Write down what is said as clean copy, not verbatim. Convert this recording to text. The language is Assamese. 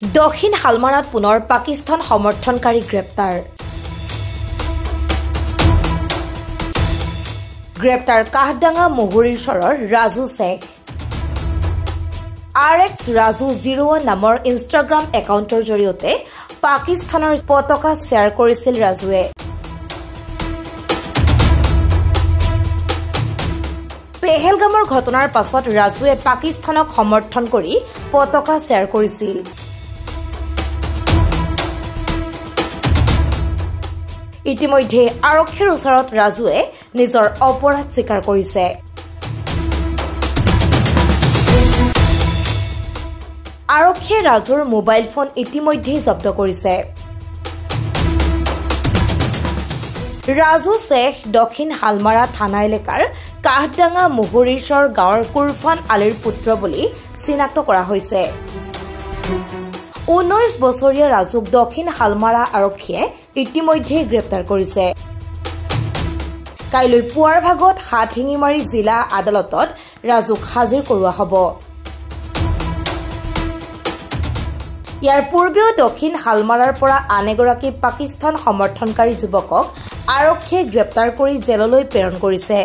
দক্ষিণ হালমাৰাত পুনৰ পাকিস্তান সমৰ্থনকাৰী গ্ৰেপ্তাৰ কাহডাঙ্গা মহুৰীশ্বৰৰ ৰাজু শেখ RX ৰাজু 01 নামৰ ইনষ্টাগ্ৰাম একাউণ্টৰ জৰিয়তে পাকিস্তানৰ পতাকা শ্বেয়াৰ কৰিছিল ৰাজুৱে পেহেলগামৰ ঘটনাৰ পাছত ৰাজুৱে পাকিস্তানক সমৰ্থন কৰি পতাকা শ্বেয়াৰ কৰিছিল ইতিমধ্যে আৰক্ষীৰ ওচৰত ৰাজুৱে নিজৰ অপৰাধ স্বীকাৰ কৰিছে আৰক্ষীয়ে ৰাজুৰ মোবাইল ফোন ইতিমধ্যে জব্দ কৰিছে ৰাজু শেখ দক্ষিণ হালমাৰা থানা এলেকাৰ কাহডাঙ্গা মহুৰীশ্বৰ গাঁৱৰ কুৰফান আলীৰ পুত্ৰ বুলি চিনাক্ত কৰা হৈছে 19 বছৰীয়া ৰাজুক দক্ষিণ হালমাৰা আৰক্ষীয়ে ইতিমধ্যে গ্ৰেপ্তাৰ কৰিছে কাইলৈ পুৱাৰ ভাগত হাতহিঙিমাৰী জিলা আদালতত ৰাজুক হাজিৰ কৰোৱা হ'ব ইয়াৰ পূৰ্বেও দক্ষিণ হালমাৰাৰ পৰা আন এগৰাকী পাকিস্তান সমৰ্থনকাৰী যুৱকক আৰক্ষীয়ে গ্ৰেপ্তাৰ কৰি জেললৈ প্ৰেৰণ কৰিছে